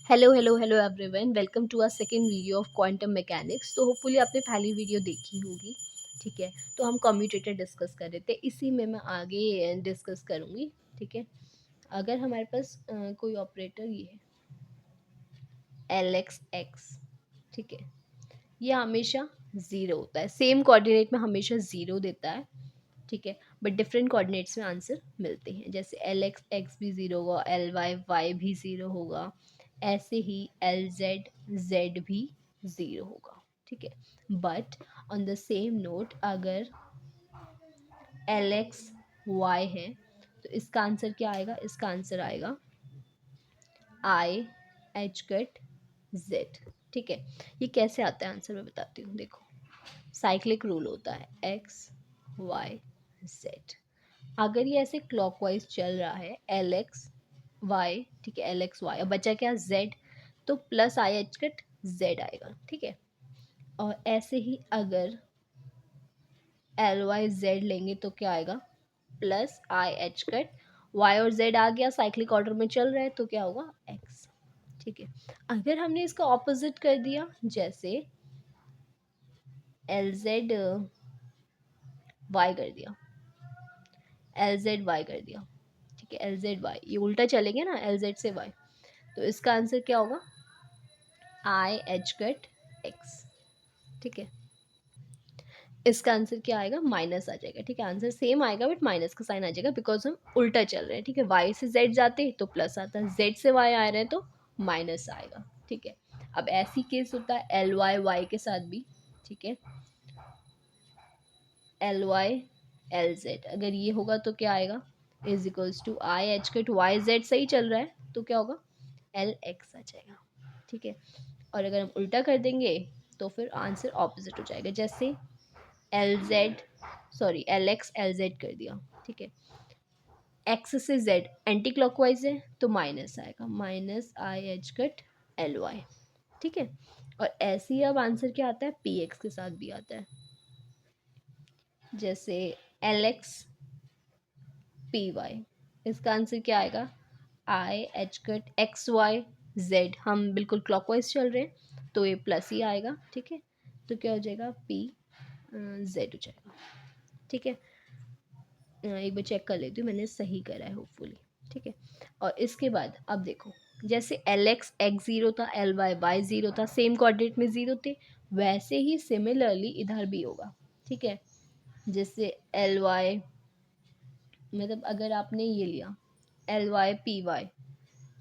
Hello everyone, welcome to our second video of quantum mechanics. तो hopefully आपने पहली video देखी होगी। ठीक है, तो हम कम्यूटेटर डिस्कस कर रहे थे, इसी में मैं आगे डिस्कस करूँगी। ठीक है, अगर हमारे पास कोई ऑपरेटर ये है एल एक्स एक्स, ठीक है, ये हमेशा ज़ीरो होता है, सेम कोऑर्डिनेट में हमेशा ज़ीरो देता है। ठीक है, बट डिफरेंट कोऑर्डिनेट्स में आंसर मिलते हैं, जैसे एल एक्स एक्स भी ज़ीरो होगा, एल वाई वाई भी ज़ीरो होगा, ऐसे ही एल जेड जेड भी ज़ीरो होगा। ठीक है, but on the same note अगर एल एक्स वाई है तो इसका आंसर क्या आएगा? इसका आंसर आएगा आई एच कट जेड। ठीक है, ये कैसे आता है आंसर मैं बताती हूँ। देखो, साइक्लिक रूल होता है एक्स वाई जेड। अगर ये ऐसे क्लॉकवाइज चल रहा है एल एक्स वाई, ठीक है, एल एक्स वाई, अब बचा क्या? जेड, तो plus I H cut Z आएगा। ठीक है, और ऐसे ही अगर एल वाई जेड लेंगे तो क्या आएगा? Plus I H cut Y और जेड आ गया, साइक्लिक ऑर्डर में चल रहा है, तो क्या होगा? एक्स। ठीक है, अगर हमने इसका ऑपोजिट कर दिया, जैसे एल जेड वाई कर दिया, एल जेड वाई कर दिया, ठीक है, एल जेड वाई, ये उल्टा चलेंगे ना, एल जेड से वाई, तो इसका आंसर क्या होगा? आई एच कट एक्स। ठीक है, इसका आंसर क्या आएगा? माइनस आ जाएगा। ठीक है, आंसर सेम आएगा बट माइनस का साइन आ जाएगा, बिकॉज हम उल्टा चल रहे हैं। ठीक है, वाई से जेड जाते तो प्लस आता है, जेड से वाई आ रहे हैं तो माइनस आएगा। ठीक है, अब ऐसी केस होता है एल वाई वाई के साथ भी। ठीक है, एल वाई एल जेड, अगर ये होगा तो क्या आएगा? Is equals to I H cut Y Z, सही चल रहा है तो क्या होगा? एल एक्स आ जाएगा। ठीक है, और अगर हम उल्टा कर देंगे तो फिर आंसर ऑपोजिट हो जाएगा, जैसे L Z sorry L x L Z कर दिया। ठीक है, एक्स से जेड एंटी क्लॉकवाइज है तो माइनस आएगा, minus I H cut L Y. ठीक है, और ऐसे ही अब आंसर क्या आता है? पी एक्स के साथ भी आता है, जैसे एल एक्स पी वाई, इसका आंसर क्या आएगा? I H cut X Y Z, हम बिल्कुल क्लॉकवाइज चल रहे हैं तो ये प्लस ही आएगा। ठीक है, तो क्या हो जाएगा? पी जेड हो जाएगा। ठीक है, एक बार चेक कर लेती हूँ मैंने सही करा है होपफुली। ठीक है, और इसके बाद अब देखो, जैसे एल एक्स एक्स ज़ीरो था, एल वाई वाई ज़ीरो था, सेम कोऑर्डिनेट में ज़ीरो थे, वैसे ही सिमिलरली इधर भी होगा। ठीक है, जैसे एल वाई, मतलब अगर आपने ये लिया एल वाई पी वाई,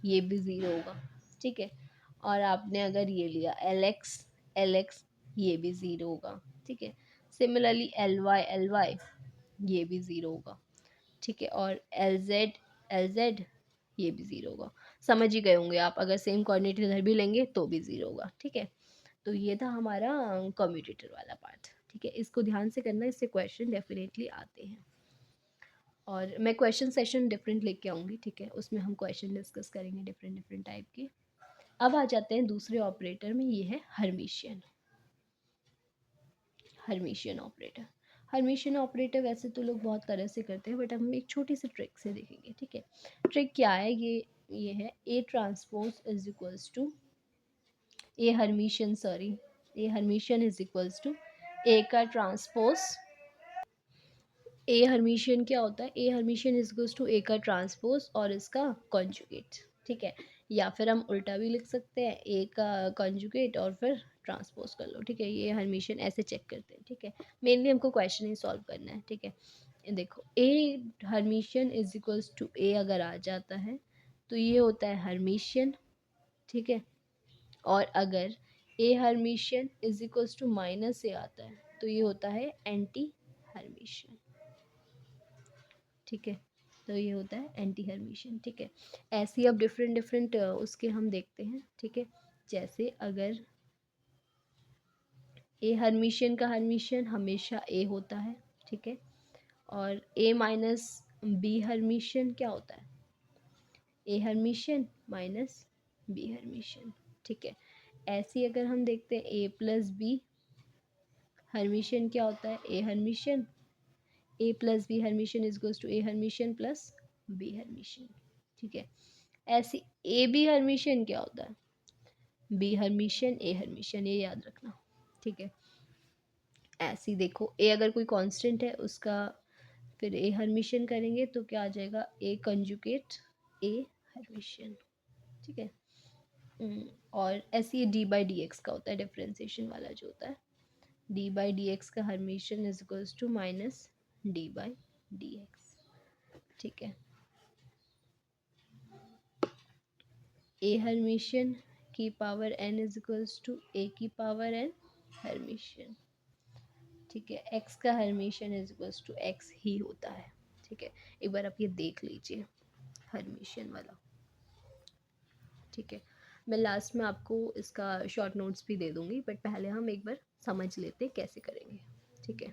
ये भी ज़ीरो होगा। ठीक है, और आपने अगर ये लिया एल एक्स, ये भी ज़ीरो होगा। ठीक है, सिमिलरली एल वाई ये भी ज़ीरो होगा। ठीक है, और एल जेड ये भी ज़ीरो होगा। समझ ही गए होंगे आप, अगर सेम कोऑर्डिनेट इधर भी लेंगे तो भी ज़ीरो होगा। ठीक है, तो ये था हमारा कम्यूटेटर वाला पार्ट। ठीक है, इसको ध्यान से करना, इससे क्वेश्चन डेफिनेटली आते हैं, और मैं क्वेश्चन सेशन डिफरेंट लेके आऊँगी। ठीक है, उसमें हम क्वेश्चन डिस्कस करेंगे डिफरेंट डिफरेंट टाइप के। अब आ जाते हैं दूसरे ऑपरेटर में, ये है Hermitian. Hermitian operator, Hermitian operator वैसे तो लोग बहुत तरह से करते हैं, बट हम एक छोटी सी ट्रिक से देखेंगे। ठीक है, ट्रिक क्या है? ये है A transpose is equals to A Hermitian, sorry, A Hermitian is equals to A का ट्रांसपोज। ए हर्मिशियन क्या होता है? A Hermitian is equals to A का ट्रांसपोज और इसका कॉन्जुगेट। ठीक है, या फिर हम उल्टा भी लिख सकते हैं, ए का कॉन्जुगेट और फिर ट्रांसपोज कर लो। ठीक है, ये हर्मिशियन ऐसे चेक करते हैं। ठीक है, मेनली हमको क्वेश्चन ही सॉल्व करना है। ठीक है, देखो, ए हर्मिशियन इज इक्वल्स टू ए अगर आ जाता है तो ये होता है हर्मिशियन। ठीक है, और अगर A Hermitian is equals to minus A आता है तो ये होता है एंटी हर्मिशियन। ठीक है, तो ये होता है एंटी हर्मिशियन। ठीक है, ऐसे ही अब डिफरेंट डिफरेंट उसके हम देखते हैं। ठीक है, जैसे अगर ए हर्मिशियन का हर्मिशियन हमेशा ए होता है। ठीक है, और ए माइनस बी हर्मिशियन क्या होता है? A Hermitian minus B Hermitian. ठीक है, ऐसे ही अगर हम देखते हैं ए प्लस बी हर्मिशियन क्या होता है? A Hermitian, A plus B Hermitian is goes to A Hermitian plus B Hermitian. ठीक है, ऐसे ए बी हर्मिशियन क्या होता है? बी हर्मिशियन, ए हर्मिशियन, ये याद रखना, ठीक है। ऐसे ही देखो, ए अगर कोई कांस्टेंट है उसका फिर ए हर्मिशियन करेंगे तो क्या आ जाएगा, ए कंजुगेट ए हर्मिशियन, ठीक है। और ऐसे ही डी बाई डी एक्स का होता है, डिफ्रेंसिएशन वाला जो होता है, डी बाई डी एक्स का Hermitian is equals to minus d by d x, ठीक है। ए हर्मिशियन की power n is equals to A की पावर एन हर्मिशियन, ठीक है। एक्स का Hermitian is equals to x ही होता है, ठीक है। एक बार आप ये देख लीजिए हर्मिशियन वाला, ठीक है। मैं लास्ट में आपको इसका शॉर्ट नोट्स भी दे दूँगी, बट पहले हम एक बार समझ लेते कैसे करेंगे, ठीक है।